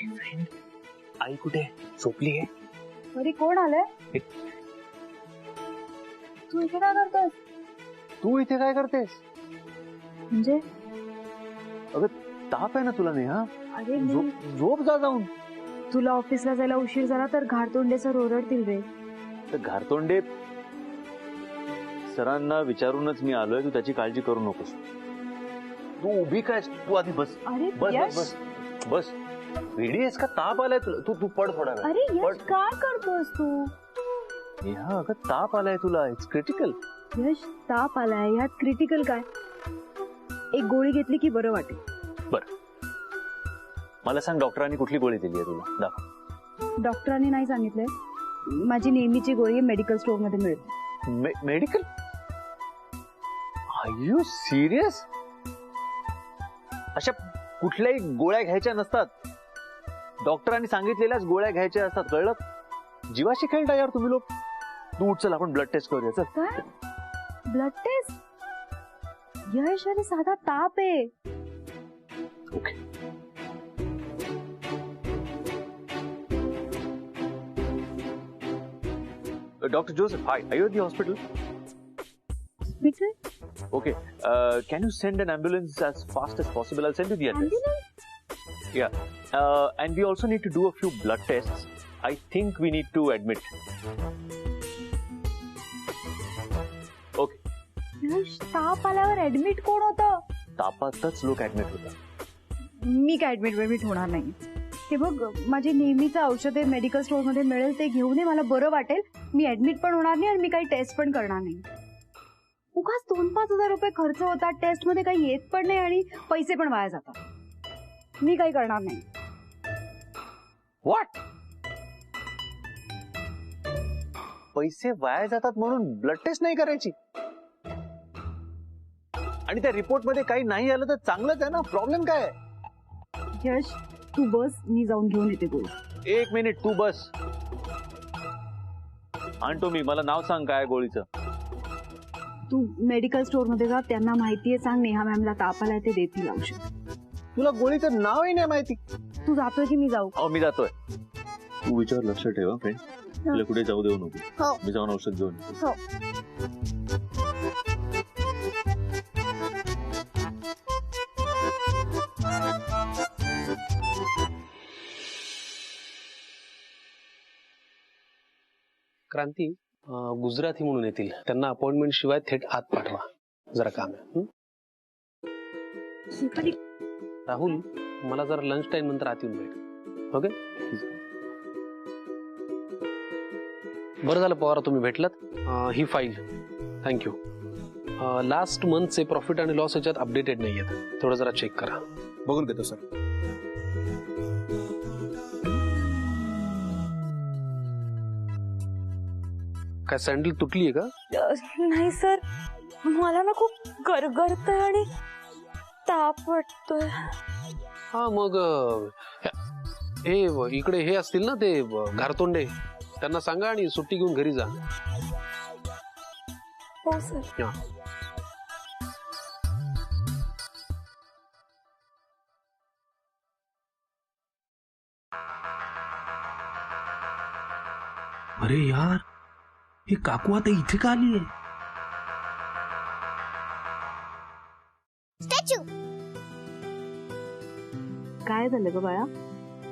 माय friend, आई कुठे? झोपली आहे? अरे कोण आलंय? तू इथे काय करतोस? तू इथे काय करतेस? म्हणजे अगं ताप आहे ना तुला नेहा? अरे झोप जा जाऊन. तुला ऑफिसला जायला उशीर झाला तर घारतोंडे सर ओरडतील रे. तर घारतोंडे सरांना विचारूनच मी आलोय, तू त्याची काळजी करू नकोस. तू उभी काय? तू आधी बस. अरे बस यश, बस बस बस. वेडी आहेस का? ताप आलाय तुला? तू तू पड थोडा वेळ. अरे पड. यश काय करतोस तू? नेहा अगं ताप आलाय तुला, इट्स क्रिटिकल. यश ताप आलाय, यात क्रिटिकल काय? एक गोळी घेतली की बरं वाटेल. बरं मला सांग, डॉक्टरांनी कुठली गोळी दिली आहे तुला? दाखव. डॉक्टरांनी नाही सांगितलंय, माझी नेहमीची गोळी मेडिकल स्टोअर मध्ये मिळेल. मेडिकल? Are you serious? अशा कुठल्याही गोळ्या घ्यायच्या नसतात, डॉक्टरांनी सांगितलेल्याच गोळ्या घ्यायच्या असतात, कळलं? जीवाशी खेळता यार तुम्ही लोक. तू उठ, चल आपण ब्लड टेस्ट करूया. चल. काय ब्लड टेस्ट? यश अरे साधा ताप आहे. Okay. Dr. Joseph, hi. Are you at the hospital? Hospital? Okay. Can you send an ambulance as fast as possible? I'll send you the address. Ambulance? Yeah. And we also need to do a few blood tests. I think we need to admit. Okay. यश ताप आल्यावर admit कोण होतं? तापातच लोक admit होतात. मी काय admit होणार नाही. हे बघ, माझी नेहमीचं औषध मेडिकल स्टोअर मध्ये मिळेल ते घेऊन ये, मला बरं वाटेल. मी ऍडमिट पण होणार नाही आणि मी काही टेस्ट पण करणार नाही. उगाच 2-5 हजार रुपये खर्च होतात, टेस्ट मध्ये काही येत पण नाही आणि पैसे पण वाया जातात. मी काही करणार नाही. व्हॉट? पैसे वाया जातात म्हणून ब्लड टेस्ट नाही करायची? आणि त्या रिपोर्ट मध्ये काही नाही आलं तर चांगलंच आहे ना, प्रॉब्लेम काय आहे? यश तू बस, मी जाऊन घेऊन येते गोळी. 1 मिनिट, तू बस. आणतो मी. मला नाव सांग काय गोळीचं. तू मेडिकल स्टोअर मध्ये जा, त्यांना माहितीये, सांग नेहा मॅमला ताप आलाय, ते देतील औषध. तुला गोळीचं नावही नाही माहिती? तू जातोय की मी जाऊ? हो मी जातोय. तू विचार लक्ष ठेव फ्रेंड, तुला कुठे जाऊ देऊ नको. मी जाऊन औषध घेऊन येतो. क्रांती, गुजराती म्हणून येतील, त्यांना अपॉइंटमेंट शिवाय थेट आत पाठवा, जरा काम आहे. राहुल, मला जरा लंच टाइम नंतर आत येऊन भेट. ओके? बरं झालं पवार तुम्ही भेटलात. ही फाईल थँक्यू. लास्ट मंथचे प्रॉफिट आणि लॉस याच्यात अपडेटेड नाही आहेत, थोडं जरा चेक करा. बघून घेतो सर. काय सँडल तुटली आहे का? नाही सर, मला ना खूप गरगरतंय आणि ताप वाटतोय. हा मग हे इकडे हे असतील ना ते घारतोंडे, त्यांना सांगा आणि सुट्टी घेऊन घरी जा. हो सर. अरे यार, हे काकू आता इथे का आली आहे? काय झालं ग बाळा?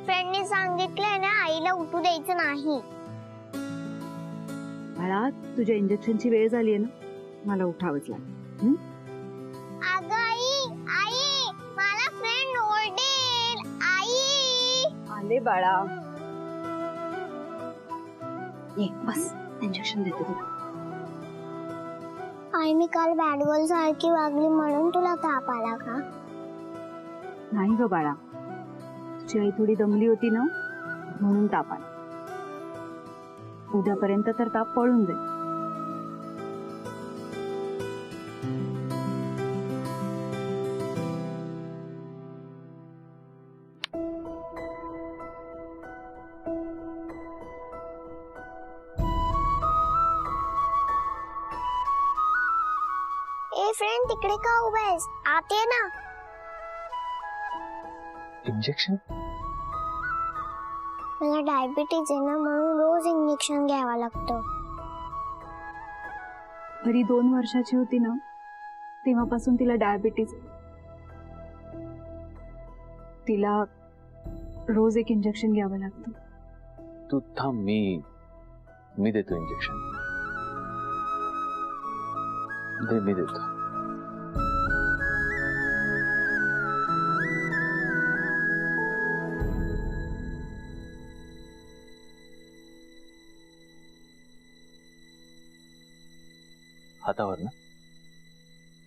फ्रेंडने सांगितलंय ना आईला उठू द्यायचं नाही. बाळा, तुझ्या इंजेक्शनची वेळ झाली आहे ना, मला उठावंच लागेल. अगं आई, आई मला फ्रेंड ओरडेल. आई आले बाळा, ये बस, इंजेक्शन देते तुला. आई मी काल बॅड गर्ल सारखी वागली म्हणून तुला ताप आला का? नाही ग बाळा, तुझी आई थोडी दमली होती ना, म्हणून ताप आला. उद्यापर्यंत तर ताप पळून जाईल. ए फ्रेंड, तिकडे का उभा आहेस? आत ये ना. इंजेक्शन? मला डायबिटीज आहे ना, म्हणून रोज इंजेक्शन घ्यावं लागतं. घरी 2 वर्षाची होती ना तेव्हापासून तिला डायबिटीज. तिला रोज एक इंजेक्शन घ्यावं लागतं. तू थांब, मी देतो इंजेक्शन. मी देतो. हातावर ना?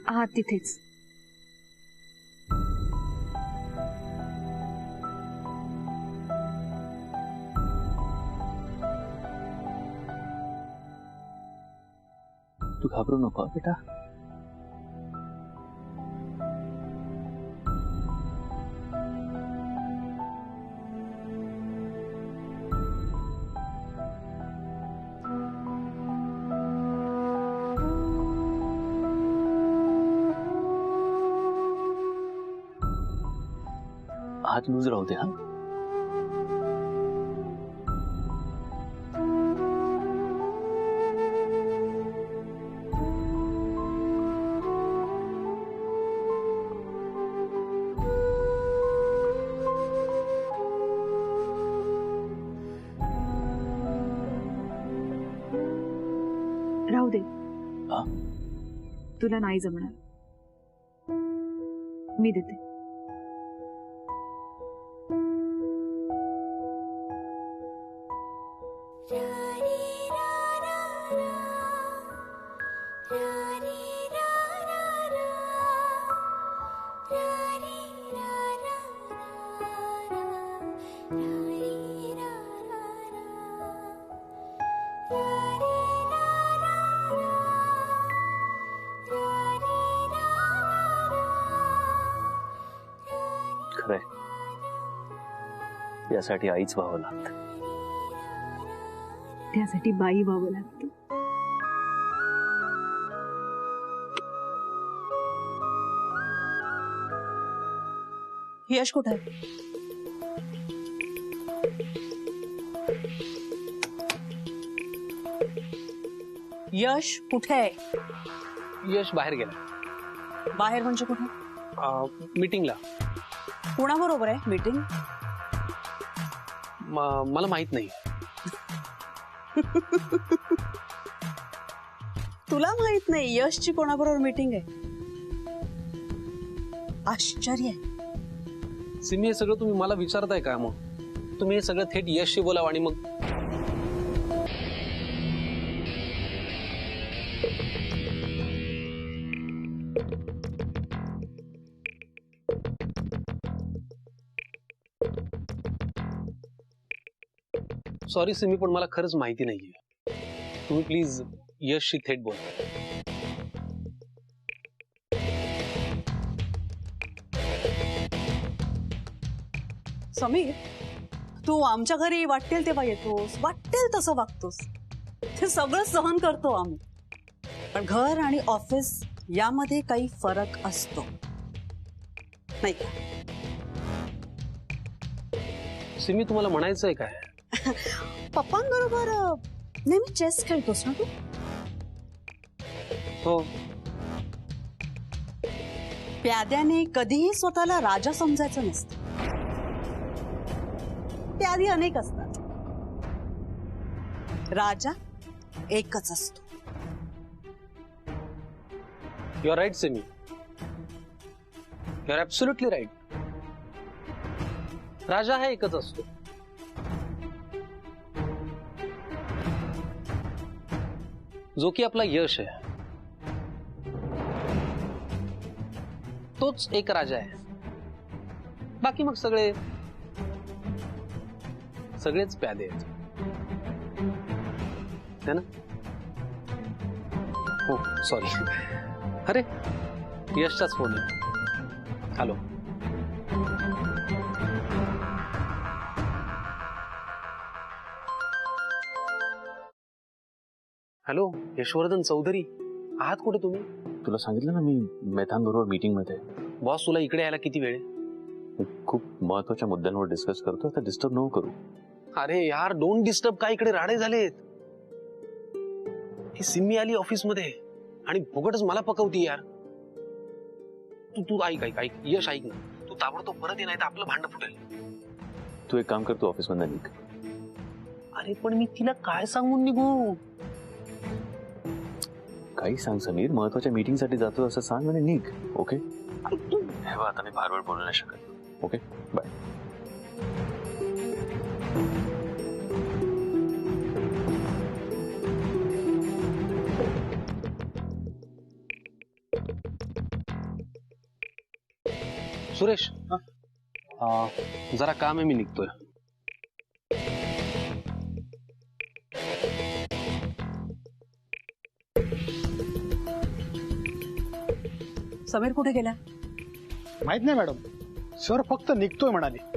हा, तिथेच. तू घाबरू नको बेटा. हात लूज राहू दे. हा, राहू दे. हा? तुला नाही जमणार. मी देते. खरंय, यासाठी आईच व्हावं लागतं. त्यासाठी बाई व्हावं लागतं. यश कुठे आहे? यश कुठे आहे? यश बाहेर गेला. बाहेर म्हणजे कुठे? मीटिंगला. कुणाबरोबर आहे मीटिंग? मला माहित नाही. तुला माहित नाही यशची कोणाबरोबर मीटिंग आहे? आश्चर्य आहे. सिमी, हे सगळं तुम्ही मला विचारताय का? मग तुम्ही हे सगळं थेट यशशी बोलावं आणि मग सॉरी सिमी, पण मला खरंच माहिती नाहीये. तुम्ही प्लीज यशशी थेट बोला. समीर, तू आमच्या घरी वाटेल तेव्हा येतोस, वाटेल तसं वागतोस. ते सगळं सहन करतो आम्ही, पण घर आणि ऑफिस यामध्ये काही फरक असतो नाही का? सिमी, तुम्हाला म्हणायचंय काय? पप्पांबरोबर नेहमी चेस खेळतोस ना तू? हो. प्याद्याने कधीही स्वतःला राजा समजायचं नसतं. प्यादी अनेक असतात, राजा एकच असतो. You are right Simi, you are absolutely right. राजा हा एकच असतो. जो की आपला यश आहे. तोच एक राजा आहे. बाकी मग सगळेच प्यादे आहेत, है ना? हो सॉरी. अरे, यशचाच फोन आहे. हॅलो. हॅलो, यशवर्धन चौधरी, आहात कुठे तुम्ही? तुला सांगितलं ना, मी मेथांबरोबर मीटिंग मध्ये. बॉस तुला इकडे यायला किती वेळ? खूप महत्वाच्या मुद्द्यांवर डिस्कस करतो, आता डिस्टर्ब नको करू. अरे यार डोंट डिस्टर्ब, काय इकडे राडे झालेत. ही सिम्मी आली ऑफिस मध्ये आणि फुकटच मला पकवती यार. तू तू ऐक ऐक ऐक यश, ऐक ना, तू ताबडतोब परत ये, नाही तर आपलं भांडण फुटेल. तू एक काम कर, तू ऑफिस मध्ये निघ. अरे पण मी तिला काय सांगून निघू? काही सांग समीर, महत्वाच्या मीटिंग साठी जातो असं सांग आणि निघ. ओके हे बघ, आता मी फार वेळ बोलू नाही शकत. Okay bye. सुरेश, जरा काम आहे, मी निघतोय. समीर कुठे गेला? माहित नाही मॅडम, सर फक्त निघतोय म्हणाले.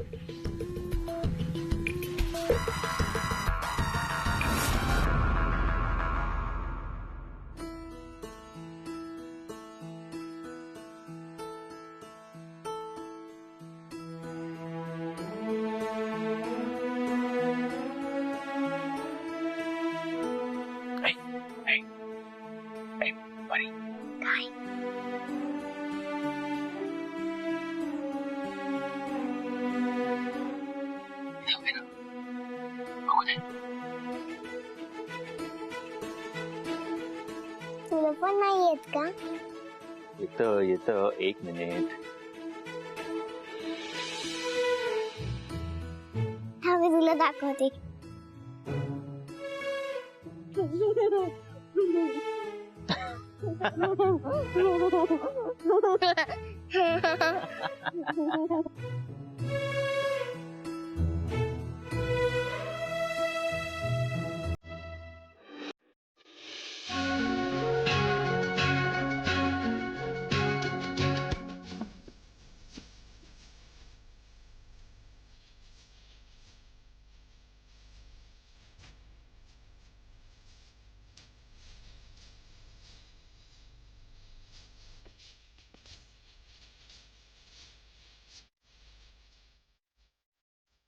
तुला पण नाही येत का? येतं येतं, एक मिनिट. हा मी तुला दाखवते.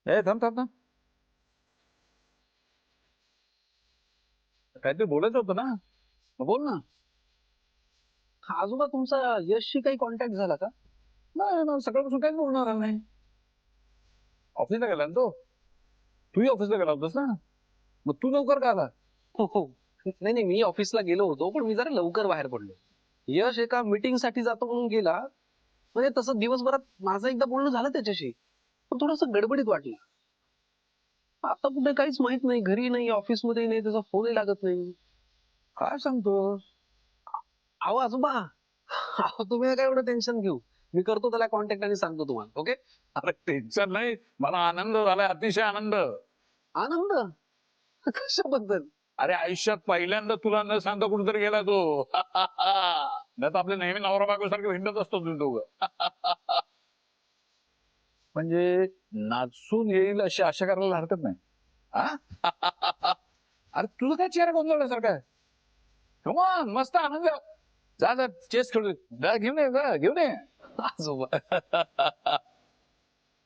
ए थांब थांब थांब. काहीतरी बोलायचं होतं ना, मग बोल ना. आजोबा, तुमचा यशशी काही कॉन्टॅक्ट झाला का? नाही ना, सकाळपासून काहीच बोलणार नाही. ऑफिसला गेला ना तो. तूही ऑफिसला गेला होतास ना, मग तू लवकर का आला? हो हो, नाही नाही, मी ऑफिसला गेलो होतो, पण मी जरा लवकर बाहेर पडलो. यश एका मीटिंग साठी जातो म्हणून गेला. म्हणजे तसं दिवसभरात माझं एकदा बोलणं झालं त्याच्याशी, पण थोडस गडबडीत वाटलं. आता कुठे काहीच माहित नाही, घरी नाही, ऑफिस मध्ये नाही, त्याचा फोनही लागत नाही. काय सांगतोस? अहो आजोबा, अहो तुम्ही काय एवढं टेन्शन घेऊ, मी करतो त्याला कॉन्टॅक्ट आणि सांगतो तुम्हाला. ओके? अरे टेन्शन नाही, मला आनंद झालाय, अतिशय आनंद. आनंद कशाबद्दल? अरे आयुष्यात पहिल्यांदा तुला न सांगता कुठेतरी गेला तो. नाही तर आपले नेहमी नवरा बायको सारखे हिंडत असतो तुम्ही दोघं. म्हणजे नाचून येईल अशी आशा करायला हरकत नाही. अरे तुझं काय चेहरा गोंधळल्यासारखा आहे. कमान मस्त आनंद. जा जा चेस खेळू, जा घेऊन ये, जा घेऊन ये. आजोबा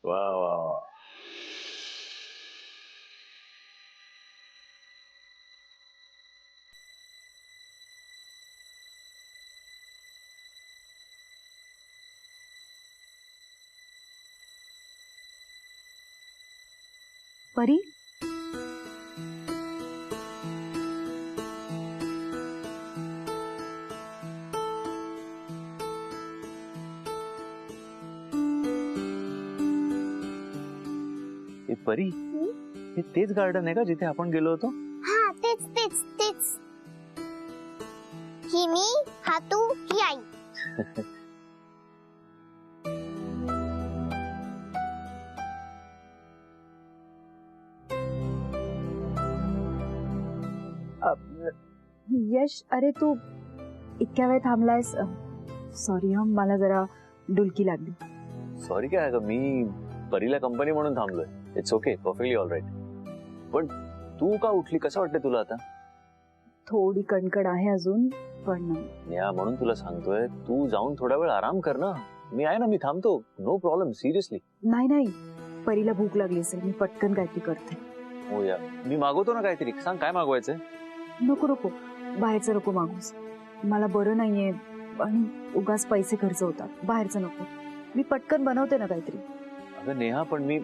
वा वा वा. परी, ए, परी, हे तेच गार्डन आहे का जिथे आपण गेलो होतो? हा तेच तेच तेच. ही मी, हा तू, ही आई. यश, अरे तू इतक्या वेळ थांबलायस. सॉरी हा, मला जरा डुलकी लागली. सॉरी काय अगं, मी परीला कंपनी म्हणून थांबलोय. It's okay, perfectly all right. पण तू का उठली, कसं वाटतंय तुला आता? थोडी कणकण आहे अजून, पण या म्हणून तुला सांगतोय, तू जाऊन थोडा वेळ आराम कर ना. मी आहे ना, मी थांबतो, नो प्रॉब्लेम, सिरियसली. नाही नाही, परीला भूक लागली असेल, मी पटकन काहीतरी करते. हो या, मी मागवतो ना काहीतरी. सांग काय मागवायचंय. नको नको, बाहेरचं नको मागूस. मला बरं नाहीये आणि उगाच पैसे खर्च होतात. बाहेरचं नको. मी पटकन बनवते ना काहीतरी. अगं नेहा, पण मी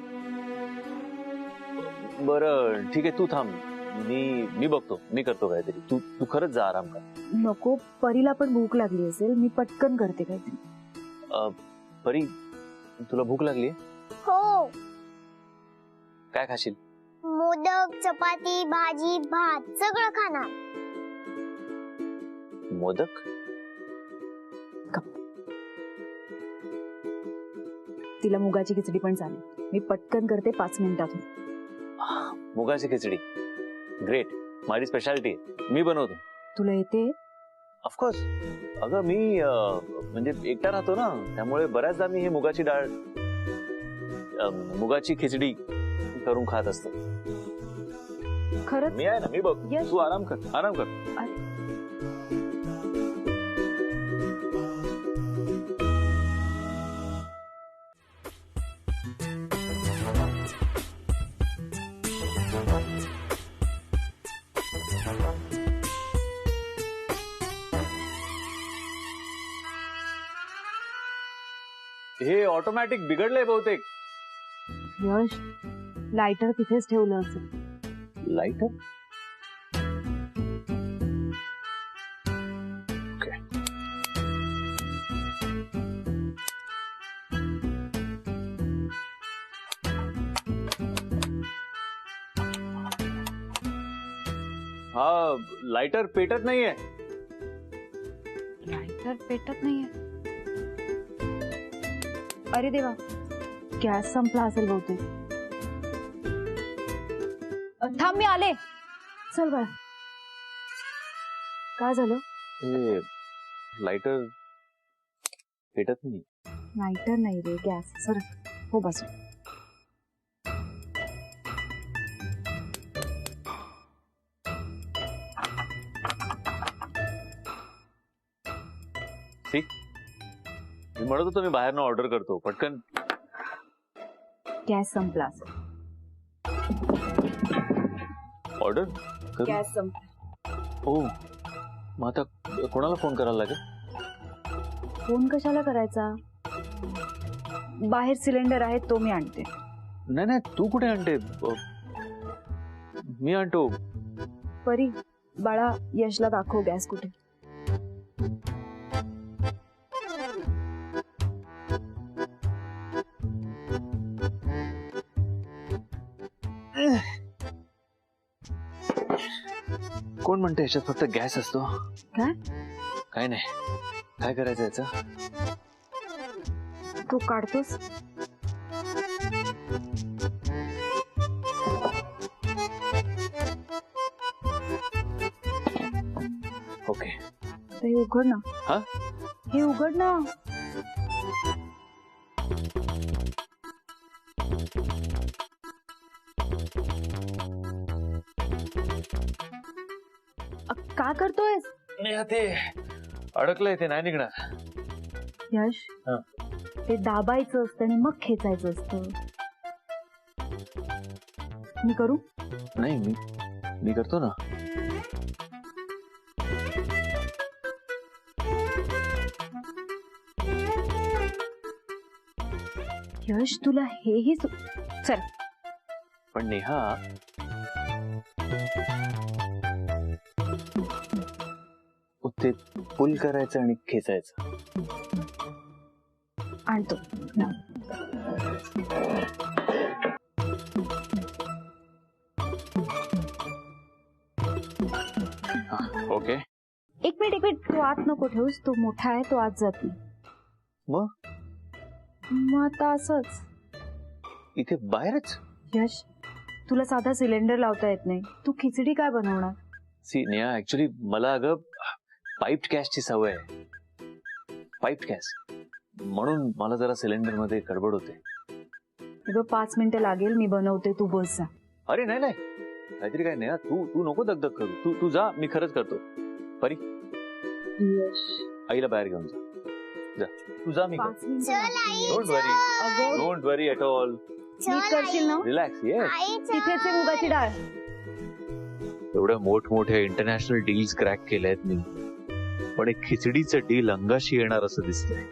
बरं ठीक आहे, तू थांब. मी बघतो, मी करतो काहीतरी. तू तू खरंच जा, आराम कर. नको, परीला पण भूक लागली असेल. मी पटकन करते काहीतरी. परी, तुला भूक लागली? हो, काय खाशील? मोदक, चपाती, भाजी, भात सगळं खाणार. मोदक? तिला मुगाची खिचडी पण चालेल. मी पटकन करते 5 मिनिटात. मुगाची खिचडी ग्रेट, माझी स्पेशालिटी आहे. मी बनवतो. तुला येते? ऑफकोर्स. अगं मी म्हणजे एकटा राहतो ना, त्यामुळे बऱ्याचदा मी हे मुगाची डाळ, मुगाची खिचडी करून खात असतो. खरंच? मी आहे ना, मी बघ. Yes. तू आराम कर, आराम कर. हे ऑटोमॅटिक बिघडलंय बहुतेक. यश, लायटर तिथेच ठेवलं असेल. लाईटर? हा, लायटर पेटत नाहीये. लायटर पेटत नाहीये. अरे देवा, गॅस संपला असेल बहुतेक. थांब, मी आले. चल बाळा. काय झालं? हे लायटर पेटत नाही. लायटर नाही रे, गॅस. सर हो, बस. सी, मी म्हणत होतो मी बाहेरनं ऑर्डर करतो पटकन. गॅस संपला असेल. ऑर्डर गॅस संपला. हो, मग आता कोणाला फोन करायला लागेल? फोन कशाला करायचा? बाहेर सिलेंडर आहे, तो मी आणते. नाही नाही, तू कुठे आणते? मी आणतो. परी, बाळा, यशला दाखव गॅस कुठे. कोण म्हणते ह्याच्यात फक्त गॅस असतो? काय? काय नाही. काय करायचं याचं? तू काढतोस? ओके. हे उघड ना. हा? हे उघड ना. का करतोयस? नाही, ते अडकलंय, ते नाही निघणार. यश, हा. ते दाबायचं असतं आणि मग खेचायचं असतं. मी करू? नाही, मी करतो ना. यश, तुला हेही चल. पण नेहा, ते पुल करायचं आणि खेचायचं. आणतो. ओके. एक मिनिट, तू आत नको ठेवूस. तो मोठा आहे, तो आत जात नाही. मग आता असंच इथे बाहेरच? यश, तुला साधा सिलेंडर लावता येत नाही, तू खिचडी काय बनवणार? सी नेहा, ऍक्च्युली मला अगं पाईप्ड गॅसची सवय आहे. पाईप्ड गॅस, म्हणून मला जरा सिलेंडर मध्ये गडबड होते. 5 मिनिटं लागेल, मी बनवते, तू बस जा. अरे नाही नाही, काहीतरी काय नेहा, तू नको दगदग करू. तू जा, मी खरंच करतो. परी, आईला बाहेर घेऊन जा. तू जा, मी चल आई, डोंट वरी ऍट ऑल. नीट करशील ना? रिलॅक्स ये. आई चल. तिथेच आहे मुगाची डाळ. एवढ्या मोठमोठ्या इंटरनॅशनल डील्स क्रॅक केल्या आहेत मी, पण एक खिचडीचं डील अंगाशी येणार असं दिसतंय.